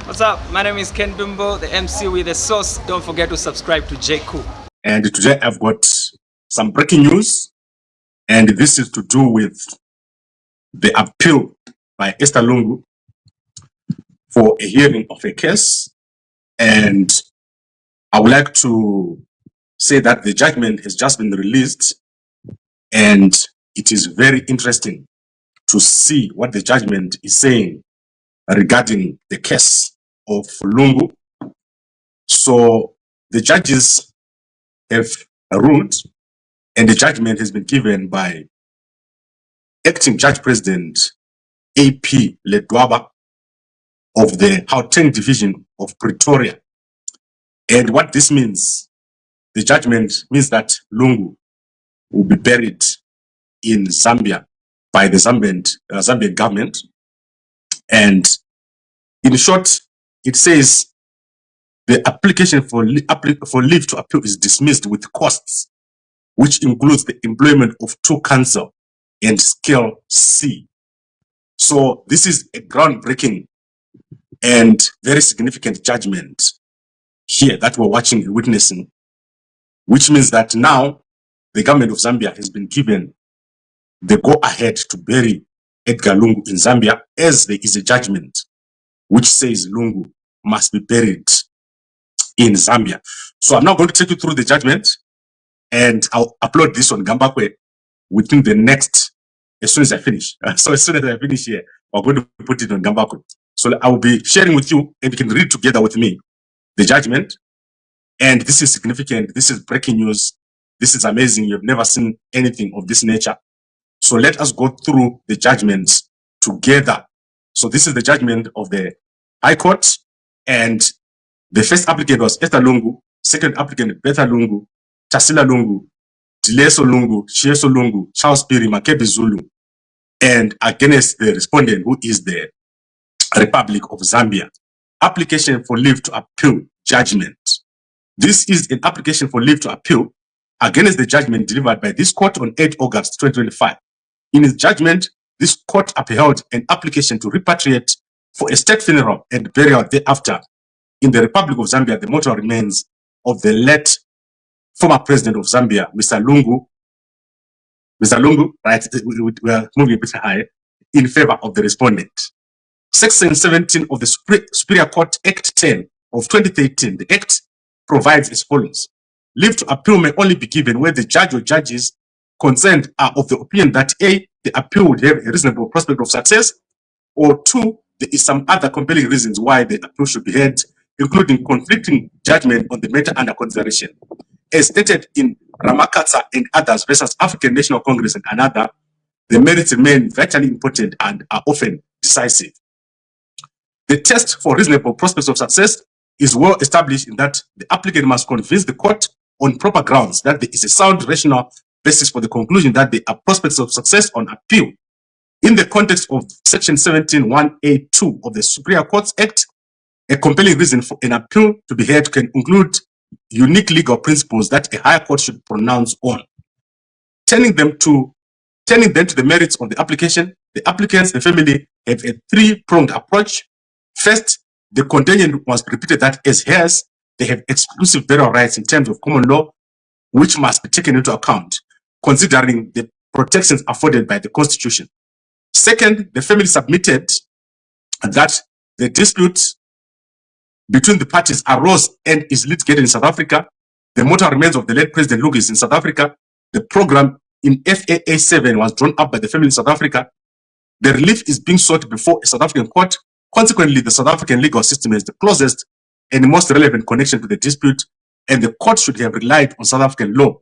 What's up? My name is Ken Dumbo, the MC with the sauce. Don't forget to subscribe to J. Cool. And today I've got some breaking news, and this is to do with the appeal by Esther Lungu for a hearing of a case. And I would like to say that the judgment has just been released, and it is very interesting to see what the judgment is saying regarding the case of Lungu. So the judges have ruled, and the judgment has been given by Acting Judge President AP Ledwaba of the Gauteng Division of Pretoria. And what this means, the judgment means that Lungu will be buried in Zambia by the Zambian government. And in short, it says the application for leave to appeal is dismissed with costs, which includes the employment of 2 counsel and scale C. So this is a groundbreaking and very significant judgment here that we're watching and witnessing, which means that now the government of Zambia has been given the go-ahead to bury Edgar Lungu in Zambia, as there is a judgment which says Lungu must be buried in Zambia. So I'm now going to take you through the judgment, and I'll upload this on Gambakwe within the next, as soon as I finish. So as soon as I finish here, we're going to put it on Gambakwe. So I will be sharing with you, and you can read together with me the judgment. And this is significant. This is breaking news. This is amazing. You've never seen anything of this nature. So let us go through the judgments together. So this is the judgment of the High Court, and the first applicant was Esther Lungu, second applicant Betha Lungu, Tasila Lungu, Dileso Lungu, Shieso Lungu, Charles Piri, Makebi Zulu, and against the respondent, who is the Republic of Zambia. Application for leave to appeal judgment. This is an application for leave to appeal against the judgment delivered by this court on 8 August 2025. In its judgment, this court upheld an application to repatriate for a state funeral and burial thereafter in the Republic of Zambia the mortal remains of the late former president of Zambia, Mr. Lungu. Mr. Lungu, right, we are moving a bit high, in favor of the respondent. Section 17 of the Superior Court Act 10 of 2013, the Act provides as follows. Leave to appeal may only be given where the judge or judges concerned are of the opinion that A, the appeal would have a reasonable prospect of success, or 2, there is some other compelling reasons why the appeal should be heard, including conflicting judgment on the matter under consideration. As stated in Ramakatsa and others versus African National Congress and another, the merits remain vitally important and are often decisive. The test for reasonable prospects of success is well established in that the applicant must convince the court on proper grounds that there is a sound rational basis for the conclusion that there are prospects of success on appeal. In the context of Section 17(1)(a)(2) of the Superior Courts Act, a compelling reason for an appeal to be heard can include unique legal principles that a higher court should pronounce on. Turning them to the merits of the application, the applicants, the family, have a 3-pronged approach. First, the contingent must be repeated that as heirs, they have exclusive burial rights in terms of common law, which must be taken into account, considering the protections afforded by the Constitution. Second, the family submitted that the dispute between the parties arose and is litigated in South Africa. The mortal remains of the late President Lungu is in South Africa. The program in FAA 7 was drawn up by the family in South Africa. The relief is being sought before a South African court. Consequently, the South African legal system is the closest and most relevant connection to the dispute, and the court should have relied on South African law.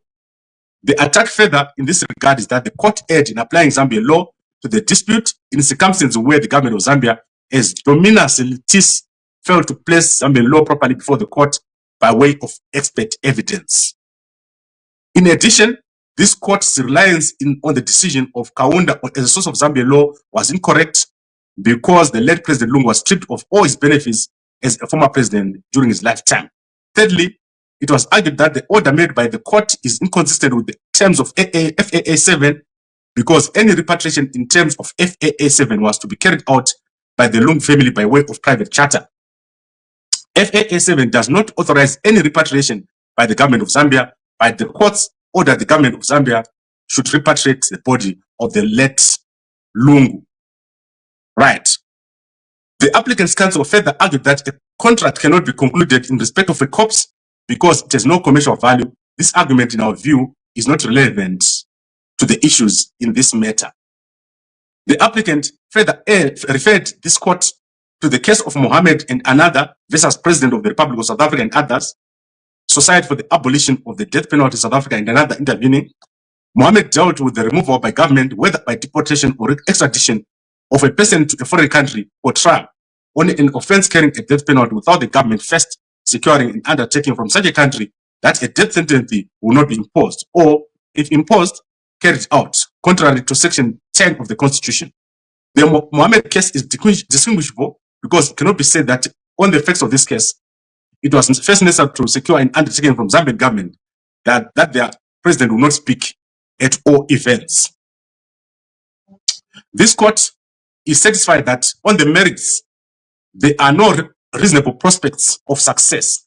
The attack further in this regard is that the court erred in applying Zambian law to the dispute in circumstances where the government of Zambia has dominus litis failed to place Zambian law properly before the court by way of expert evidence. In addition, this court's reliance on the decision of Kaunda as a source of Zambian law was incorrect because the late President Lungu was stripped of all his benefits as a former president during his lifetime. Thirdly, it was argued that the order made by the court is inconsistent with the terms of FAA 7 because any repatriation in terms of FAA 7 was to be carried out by the Lungu family by way of private charter. FAA 7 does not authorize any repatriation by the government of Zambia, but the courts order the government of Zambia should repatriate the body of the late Lungu. Right. The applicant's counsel further argued that a contract cannot be concluded in respect of a corpse because it has no commercial value. This argument, in our view, is not relevant to the issues in this matter. The applicant further referred this court to the case of Mohammed and another versus President of the Republic of South Africa and others, Society for the Abolition of the Death Penalty in South Africa and another intervening. Mohammed dealt with the removal by government, whether by deportation or extradition, of a person to a foreign country or trial on an offense carrying a death penalty without the government first securing an undertaking from such a country that a death sentence will not be imposed, or, if imposed, carried out, contrary to Section 10 of the Constitution. The Mohammed case is distinguishable because it cannot be said that on the facts of this case, it was first necessary to secure an undertaking from Zambian government that their president will not speak at all events. This court is satisfied that on the merits, there are no reasonable prospects of success.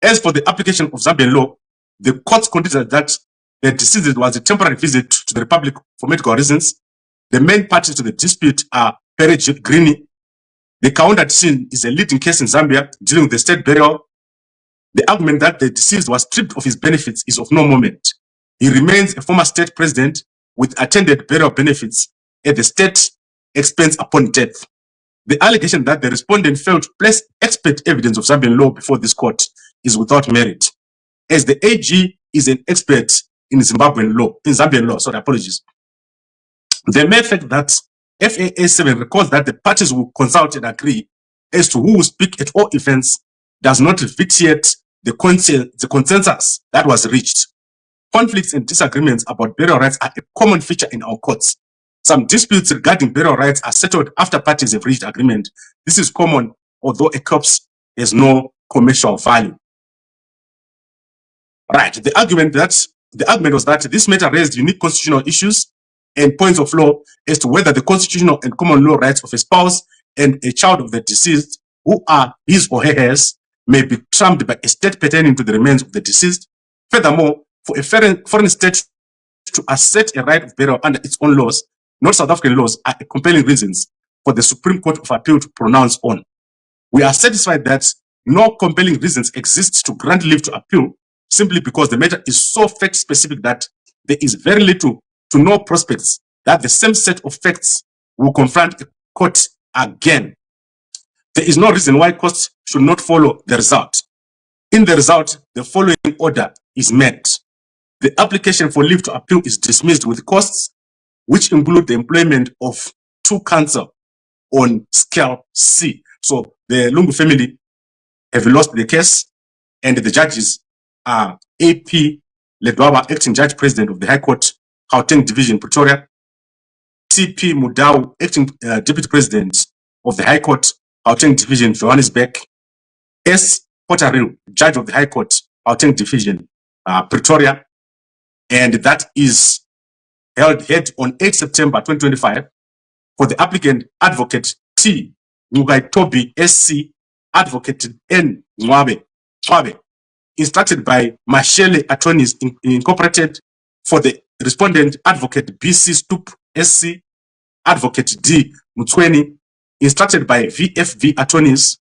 As for the application of Zambian law, the court considered that the deceased was a temporary visit to the Republic for medical reasons. The main parties to the dispute are Pereji Grini. The Kaunda decision is a leading case in Zambia dealing with the state burial. The argument that the deceased was stripped of his benefits is of no moment. He remains a former state president with attended burial benefits at the state expense upon death. The allegation that the respondent failed to place expert evidence of Zambian law before this court is without merit, as the AG is an expert in Zambian law. The mere fact that FAA 7 records that the parties will consult and agree as to who will speak at all events does not vitiate the consensus that was reached. Conflicts and disagreements about burial rights are a common feature in our courts. Some disputes regarding burial rights are settled after parties have reached agreement. This is common, although a corpse has no commercial value. Right. The argument was that this matter raised unique constitutional issues and points of law as to whether the constitutional and common law rights of a spouse and a child of the deceased, who are his or her heirs, may be trumped by a state pertaining to the remains of the deceased. Furthermore, for a foreign state to assert a right of burial under its own laws, not South African laws, are compelling reasons for the Supreme Court of Appeal to pronounce on. We are satisfied that no compelling reasons exist to grant leave to appeal, simply because the matter is so fact-specific that there is very little to no prospects that the same set of facts will confront a court again. There is no reason why courts should not follow the result. In the result, the following order is met. The application for leave to appeal is dismissed with costs, which include the employment of 2 counsel on scale C. So the Lungu family have lost the case, and the judges are AP Ledwaba, acting judge president of the High Court, Gauteng Division, Pretoria; TP Mudau, acting deputy president of the High Court, Gauteng Division, Johannesburg; S. Potteril, judge of the High Court, Gauteng Division, Pretoria. And that is held on 8 September 2025 for the applicant, Advocate T. Ngugaitobi, SC, Advocate N. Mwabe, instructed by Mashele Attorneys Incorporated, for the respondent, Advocate BC Stoop, SC, Advocate D. Mutweni, instructed by VFV Attorneys.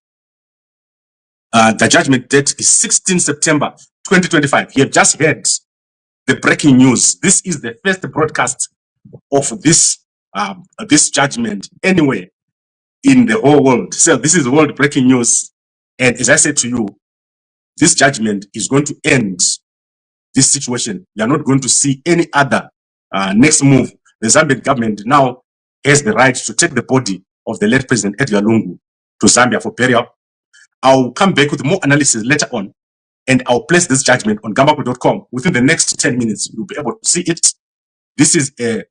The judgment date is 16 September 2025. You have just heard the breaking news. This is the first broadcast of this judgment anywhere in the whole world. So this is world breaking news. And as I said to you, this judgment is going to end this situation. You are not going to see any other next move. The Zambian government now has the right to take the body of the late President Edgar Lungu to Zambia for burial. I'll come back with more analysis later on, and I'll place this judgment on gambako.com. Within the next 10 minutes, you'll be able to see it. This is a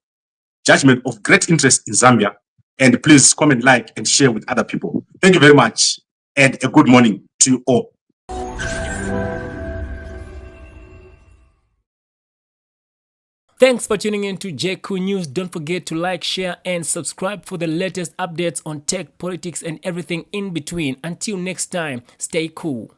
judgment of great interest in Zambia, and please comment, like, and share with other people. Thank you very much, and a good morning to you all. Thanks for tuning in to JQ News. Don't forget to like, share, and subscribe for the latest updates on tech, politics, and everything in between. Until next time, stay cool.